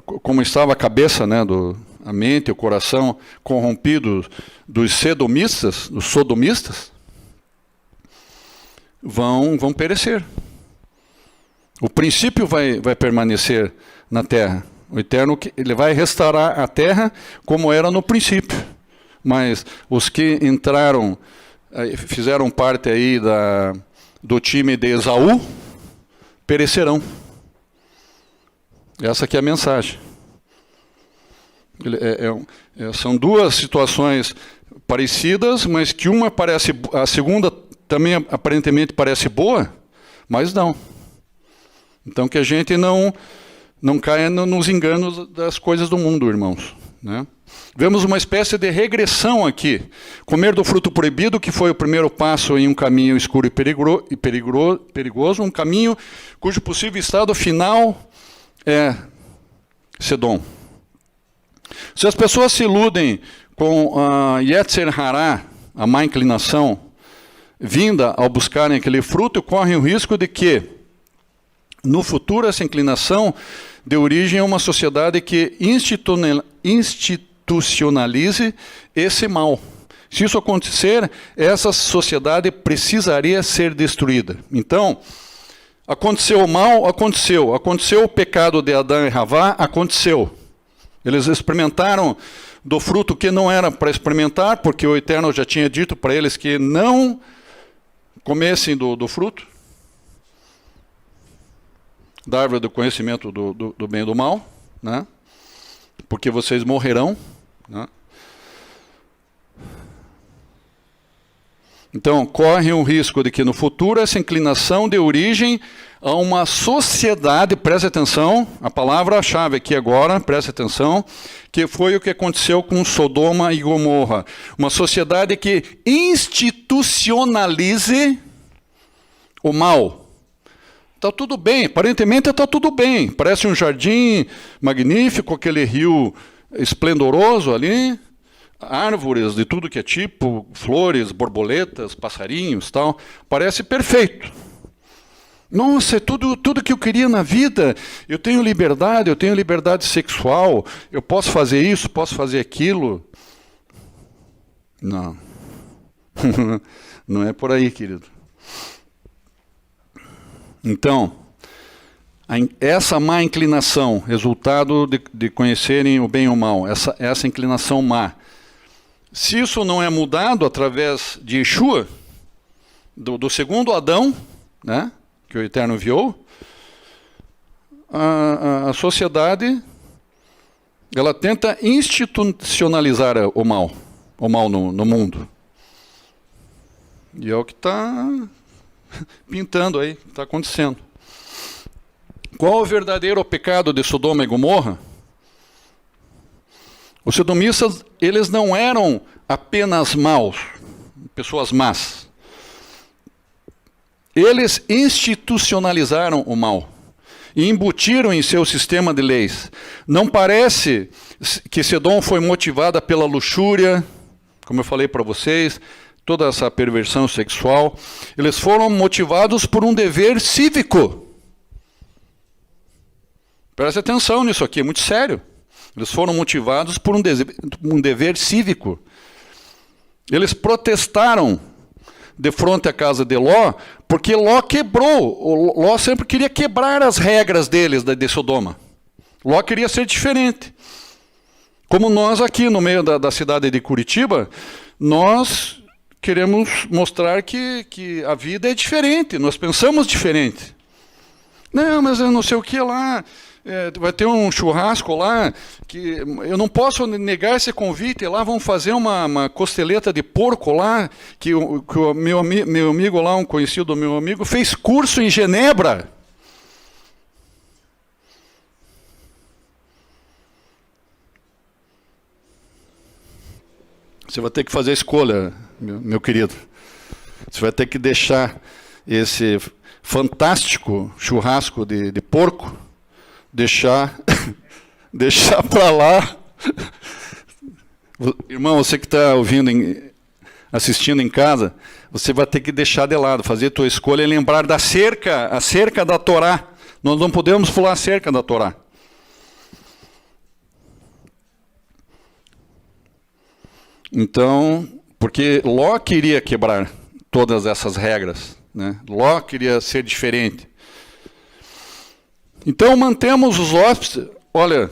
como estava a cabeça, né, a mente, o coração corrompido dos sodomistas, vão perecer. O princípio vai permanecer na terra. O Eterno, ele vai restaurar a terra como era no princípio. Mas os que entraram, fizeram parte aí do time de Esaú, perecerão. Essa aqui é a mensagem. São duas situações parecidas, mas que uma parece, a segunda também aparentemente parece boa, mas não. Então que a gente não caia nos enganos das coisas do mundo, irmãos, né? Vemos uma espécie de regressão aqui. Comer do fruto proibido, que foi o primeiro passo em um caminho escuro e perigoso, um caminho cujo possível estado final é Sedom. Se as pessoas se iludem com a Yetzer Hará, a má inclinação, vinda ao buscarem aquele fruto, correm o risco de que, no futuro, essa inclinação dê origem a uma sociedade que institucionalize esse mal. Se isso acontecer, essa sociedade precisaria ser destruída. Então, aconteceu o mal, aconteceu. Aconteceu o pecado de Adão e Havá, aconteceu. Eles experimentaram do fruto que não era para experimentar, porque o Eterno já tinha dito para eles que não comessem do fruto da árvore do conhecimento do bem e do mal, né? Porque vocês morrerão, né? Então, corre o risco de que no futuro essa inclinação dê origem a uma sociedade, preste atenção, a palavra-chave aqui agora, preste atenção, que foi o que aconteceu com Sodoma e Gomorra. Uma sociedade que institucionalize o mal. Está tudo bem, aparentemente está tudo bem. Parece um jardim magnífico, aquele rio esplendoroso ali, árvores de tudo que é tipo, flores, borboletas, passarinhos, tal. Parece perfeito. Nossa, é tudo que eu queria na vida. Eu tenho liberdade sexual, eu posso fazer isso, posso fazer aquilo. Não. Não é por aí, querido. Então, essa má inclinação, resultado de conhecerem o bem e o mal, essa inclinação má, se isso não é mudado através de Yeshua, do segundo Adão, né, que o Eterno enviou, a sociedade, ela tenta institucionalizar o mal no mundo. E é o que está pintando aí, está acontecendo. Qual o verdadeiro pecado de Sodoma e Gomorra? Os sodomistas, eles não eram apenas maus, pessoas más. Eles institucionalizaram o mal e embutiram em seu sistema de leis. Não parece que Sedom foi motivada pela luxúria, como eu falei para vocês, toda essa perversão sexual. Eles foram motivados por um dever cívico. Preste atenção nisso aqui, é muito sério. Eles foram motivados por um dever cívico. Eles protestaram de frente à casa de Ló, porque Ló quebrou. Ló sempre queria quebrar as regras deles, de Sodoma. Ló queria ser diferente. Como nós aqui no meio da cidade de Curitiba, nós queremos mostrar que a vida é diferente, nós pensamos diferente. Não, mas eu não sei o que lá, vai ter um churrasco lá, que eu não posso negar esse convite, lá vão fazer uma costeleta de porco lá, que o meu amigo lá, um conhecido do meu amigo, fez curso em Genebra. Você vai ter que fazer a escolha, meu querido. Você vai ter que deixar esse fantástico churrasco de porco, deixar para lá. Irmão, você que está ouvindo, assistindo em casa, você vai ter que deixar de lado, fazer a tua escolha e lembrar da cerca, a cerca da Torá. Nós não podemos pular a cerca da Torá. Então, porque Ló queria quebrar todas essas regras, né? Ló queria ser diferente. Então, mantemos os olha,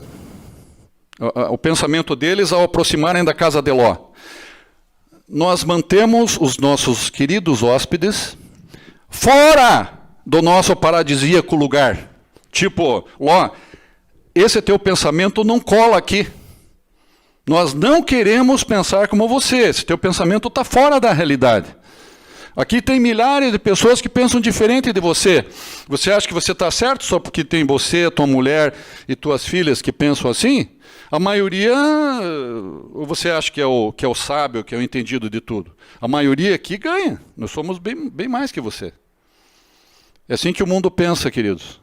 o pensamento deles ao aproximarem da casa de Ló. Nós mantemos os nossos queridos hóspedes fora do nosso paradisíaco lugar. Tipo, Ló, esse teu pensamento não cola aqui. Nós não queremos pensar como você. Esse teu pensamento está fora da realidade. Aqui tem milhares de pessoas que pensam diferente de você. Você acha que você está certo só porque tem você, tua mulher e tuas filhas que pensam assim? A maioria, ou você acha que é o sábio, que é o entendido de tudo? A maioria aqui ganha. Nós somos bem mais que você. É assim que o mundo pensa, queridos.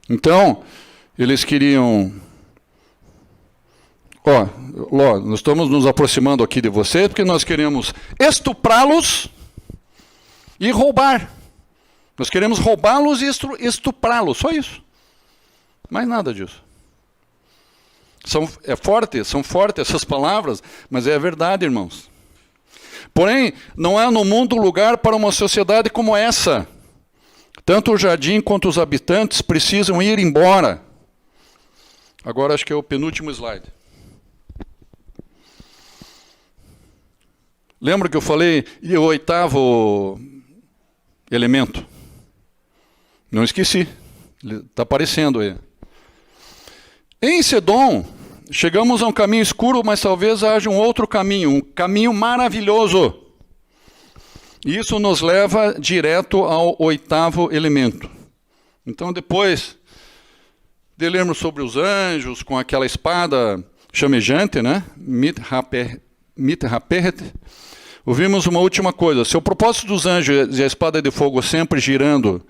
Então, eles queriam... Ló, nós estamos nos aproximando aqui de você porque nós queremos estuprá-los e roubar. Nós queremos roubá-los e estuprá-los, só isso. Mais nada disso. São fortes essas palavras, mas é a verdade, irmãos. Porém, não há no mundo lugar para uma sociedade como essa. Tanto o jardim quanto os habitantes precisam ir embora. Agora acho que é o penúltimo slide. Lembra que eu falei, e o 8º elemento? Não esqueci. Está aparecendo aí. Em Sedom, chegamos a um caminho escuro, mas talvez haja um outro caminho, um caminho maravilhoso. E isso nos leva direto ao 8º elemento. Então, depois de lermos sobre os anjos, com aquela espada chamejante, né? Mit-Haperet, ouvimos uma última coisa. Se o propósito dos anjos e a espada de fogo sempre girando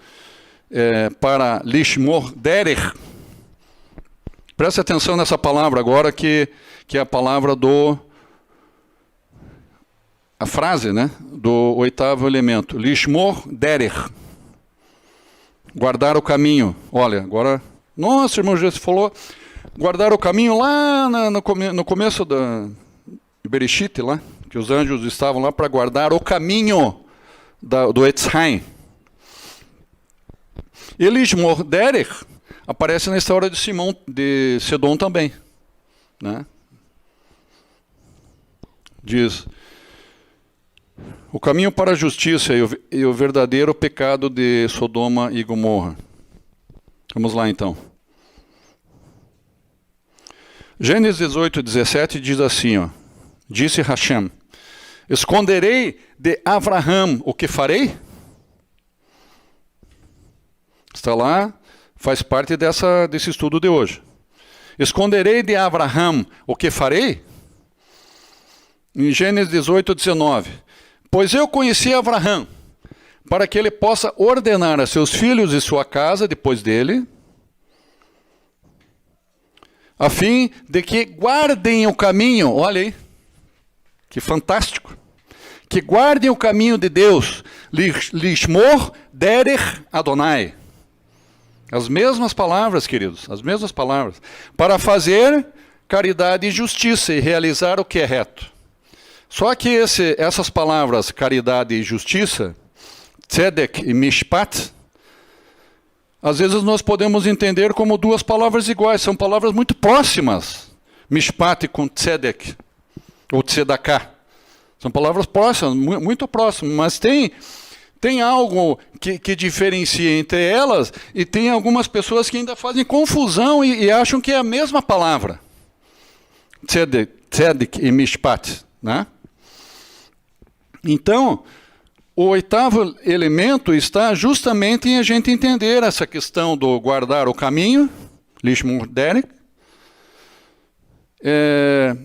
para Lishmor Derech, preste atenção nessa palavra agora, que é a palavra a frase, né, do 8º elemento. Lishmor Derech. Guardar o caminho. Olha, agora... Nossa, irmão Jesus falou... Guardar o caminho lá no começo da Bereshit, lá, que os anjos estavam lá para guardar o caminho do Etzhaim. E Lishmor Derech aparece na história de Sedom também, né? Diz, o caminho para a justiça e o verdadeiro pecado de Sodoma e Gomorra. Vamos lá então. Gênesis 18:17 diz assim, ó, disse Hashem, esconderei de Avraham o que farei? Está lá, faz parte desse estudo de hoje. Esconderei de Avraham o que farei? Em Gênesis 18:19, pois eu conheci Avraham, para que ele possa ordenar a seus filhos e sua casa depois dele, a fim de que guardem o caminho, olha aí, que fantástico, que guardem o caminho de Deus, Lishmor Derech Adonai. As mesmas palavras, queridos, as mesmas palavras, para fazer caridade e justiça e realizar o que é reto. Só que essas palavras, caridade e justiça, Tzedek e Mishpat, às vezes nós podemos entender como duas palavras iguais, são palavras muito próximas. Mishpat com Tzedek, ou Tzedaká. São palavras próximas, muito próximas, mas tem algo que diferencia entre elas, e tem algumas pessoas que ainda fazem confusão e acham que é a mesma palavra. Tzedek e Mishpat, né? Então, o 8º elemento está justamente em a gente entender essa questão do guardar o caminho, Lishmor Derech,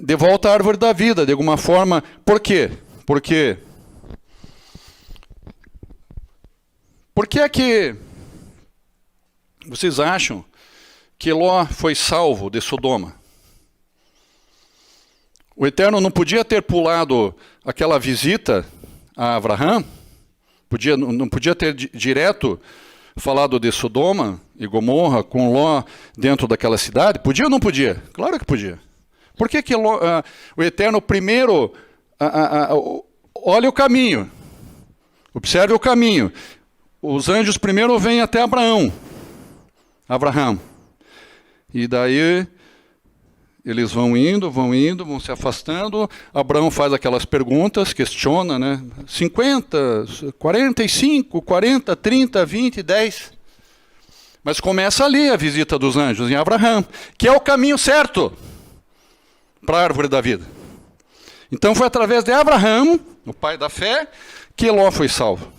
de volta à árvore da vida, de alguma forma. Por quê? Por que é que vocês acham que Ló foi salvo de Sodoma? O Eterno não podia ter pulado aquela visita a Avraham? Não podia ter direto falado de Sodoma e Gomorra com Ló dentro daquela cidade? Podia ou não podia? Claro que podia. Por que o Eterno primeiro olha o caminho, observe o caminho? Os anjos primeiro vêm até Abraão. Abraham. E daí eles vão indo, vão se afastando. Abraão faz aquelas perguntas, questiona, né? 50, 45, 40, 30, 20, 10. Mas começa ali a visita dos anjos em Abraham, que é o caminho certo para a árvore da vida. Então foi através de Abraham, o pai da fé, que Ló foi salvo.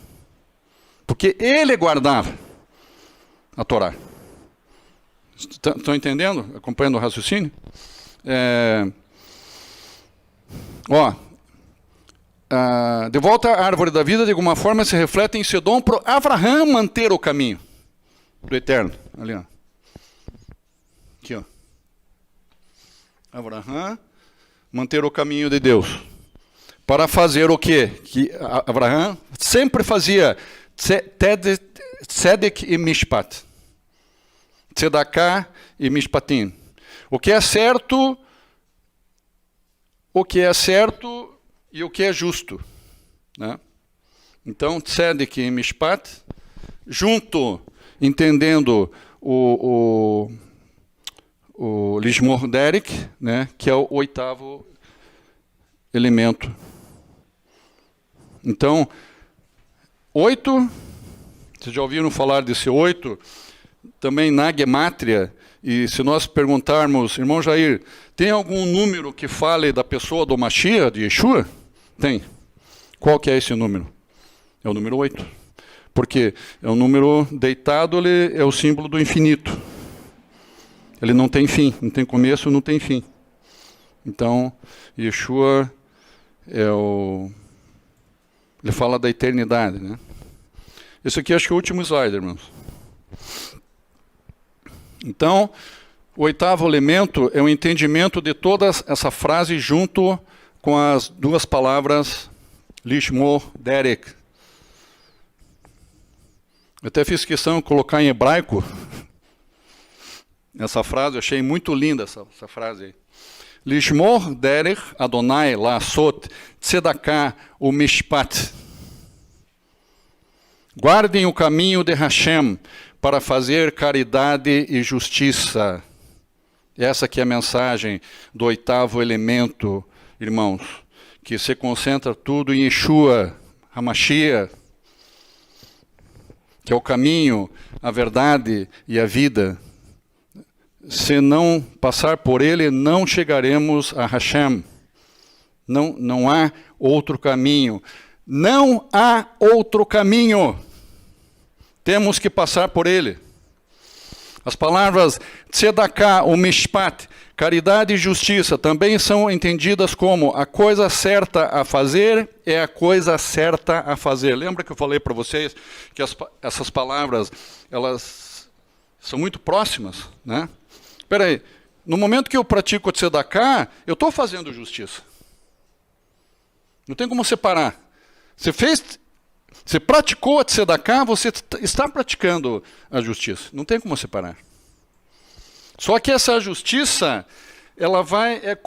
Porque ele guardava a Torá. Estão entendendo? Acompanhando o raciocínio? De volta à árvore da vida, de alguma forma se reflete em Sedom para Abraham manter o caminho do eterno. Ali, ó. Aqui, ó. Abraham manter o caminho de Deus. Para fazer o quê? Que Abraham sempre fazia tzedek e mishpat. Tzedakah e mishpatim. O que é certo e o que é justo. Né? Então, tzedek e mishpat, junto, entendendo o Lishmor Derek, né, que é o 8º elemento. Então, 8, vocês já ouviram falar desse 8, também na Gemátria, e se nós perguntarmos, irmão Jair, tem algum número que fale da pessoa do Mashiach, de Yeshua? Tem. Qual que é esse número? É o número 8. Porque é um número deitado, ele é o símbolo do infinito. Ele não tem fim, não tem começo, não tem fim. Então, Yeshua ele fala da eternidade, né? Esse aqui acho que é o último slide, irmãos. Então, o 8º elemento é o entendimento de toda essa frase junto com as duas palavras Lishmor Derek. Eu até fiz questão de colocar em hebraico essa frase, eu achei muito linda essa frase aí. Lishmor derech Adonai la'asot tzedakah u'mishpat. Guardem o caminho de Hashem para fazer caridade e justiça. Essa que é a mensagem do 8º elemento, irmãos, que se concentra tudo em Yeshua, HaMashiach, que é o caminho, a verdade e a vida. Se não passar por ele, não chegaremos a Hashem. Não há outro caminho. Não há outro caminho. Temos que passar por ele. As palavras tzedakah ou mishpat, caridade e justiça, também são entendidas como a coisa certa a fazer é a coisa certa a fazer. Lembra que eu falei para vocês que essas palavras, elas são muito próximas, né? Espera aí, no momento que eu pratico o tzedakah, eu estou fazendo justiça. Não tem como separar. Você praticou a tzedakah, você está praticando a justiça. Não tem como separar. Só que essa justiça, ela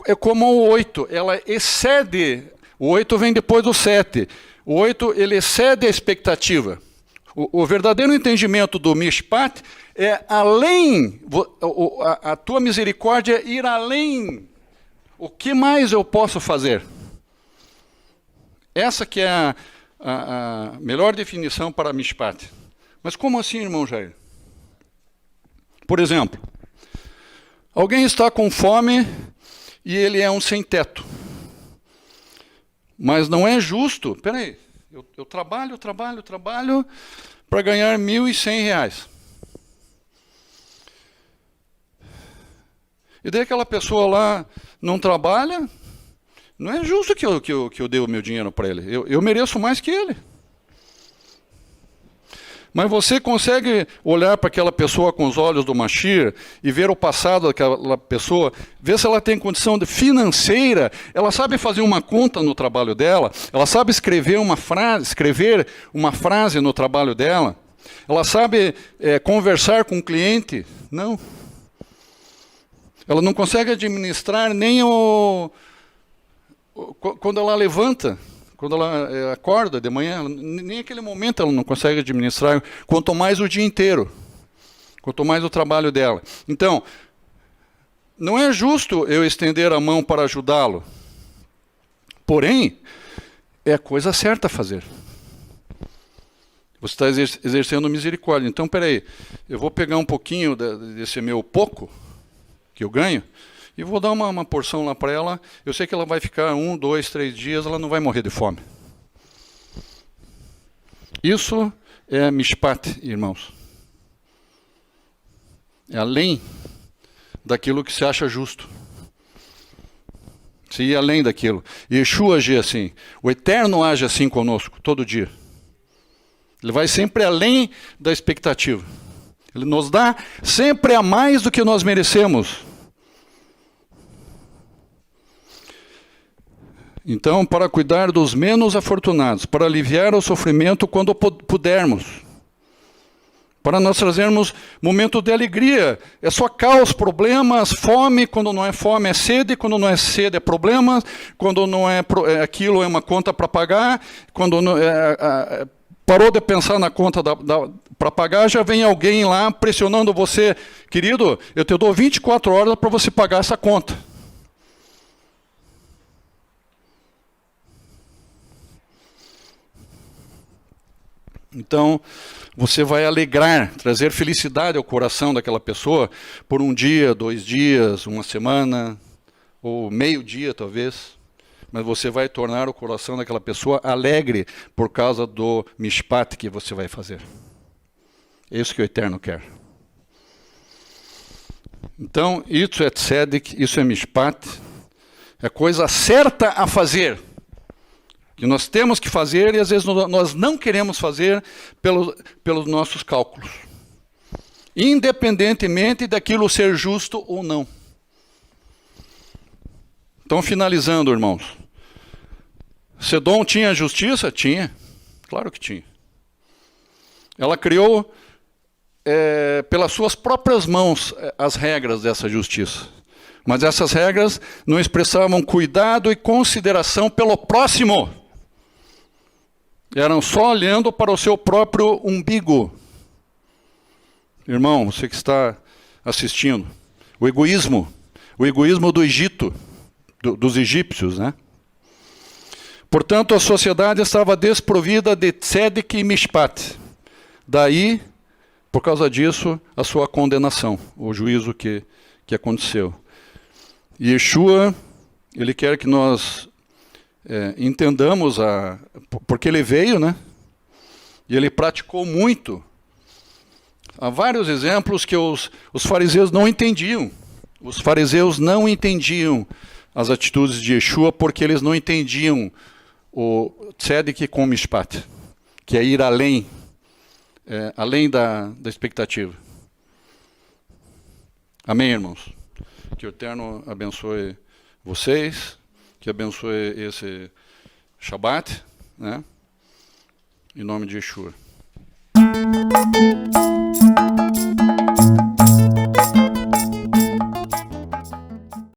é como o 8, ela excede, o 8 vem depois do 7. O 8, ele excede a expectativa. O verdadeiro entendimento do mishpat é além, a tua misericórdia ir além. O que mais eu posso fazer? Essa que é a melhor definição para mishpat. Mas como assim, irmão Jair? Por exemplo, alguém está com fome e ele é um sem-teto. Mas não é justo. Espera aí, eu trabalho para ganhar R$1.100. E daí aquela pessoa lá não trabalha, não é justo que eu dê o meu dinheiro para ele. Eu mereço mais que ele. Mas você consegue olhar para aquela pessoa com os olhos do Mashiach e ver o passado daquela pessoa, ver se ela tem condição financeira, ela sabe fazer uma conta no trabalho dela, ela sabe escrever uma frase no trabalho dela, ela sabe conversar com o cliente? Não. Ela não consegue administrar nem quando ela levanta. Quando ela acorda de manhã, nem aquele momento ela não consegue administrar, quanto mais o dia inteiro. quanto mais o trabalho dela. Então, não é justo eu estender a mão para ajudá-lo. Porém, é a coisa certa a fazer. Você está exercendo misericórdia. Então, peraí, eu vou pegar um pouquinho desse meu pouco que eu ganho e vou dar uma porção lá para ela. Eu sei que ela vai ficar 1, 2, 3 dias, ela não vai morrer de fome. Isso é mishpat, irmãos. É além daquilo que se acha justo. Se ir além daquilo. Yeshua age assim. O Eterno age assim conosco, todo dia. Ele vai sempre além da expectativa. Ele nos dá sempre a mais do que nós merecemos. Então, para cuidar dos menos afortunados, para aliviar o sofrimento quando pudermos, para nós trazermos momento de alegria. É só caos, problemas, fome, quando não é fome é sede, quando não é sede é problema, quando não é aquilo é uma conta para pagar, quando não, parou de pensar na conta para pagar, já vem alguém lá pressionando você, querido, eu te dou 24 horas para você pagar essa conta. Então, você vai alegrar, trazer felicidade ao coração daquela pessoa por um dia, 2 dias, uma semana, ou meio dia talvez. Mas você vai tornar o coração daquela pessoa alegre por causa do mishpat que você vai fazer. É isso que o Eterno quer. Então, isso é tzedek, isso é mishpat, é coisa certa a fazer. Que nós temos que fazer e às vezes nós não queremos fazer pelos nossos cálculos. Independentemente daquilo ser justo ou não. Então, finalizando, irmãos. Sedom tinha justiça? Tinha. Claro que tinha. Ela criou, pelas suas próprias mãos, as regras dessa justiça. Mas essas regras não expressavam cuidado e consideração pelo próximo. Eram só olhando para o seu próprio umbigo. Irmão, você que está assistindo, o egoísmo do Egito, dos egípcios, né? Portanto, a sociedade estava desprovida de tzedek e mishpat. Daí, por causa disso, a sua condenação, o juízo que aconteceu. E Yeshua, ele quer que nós entendamos, porque ele veio, né? E ele praticou muito. Há vários exemplos que os fariseus não entendiam. Os fariseus não entendiam as atitudes de Yeshua porque eles não entendiam o tzedek com mishpat, que é ir além, além da expectativa. Amém, irmãos? Que o Eterno abençoe vocês, que abençoe esse Shabat, né? Em nome de Yeshua.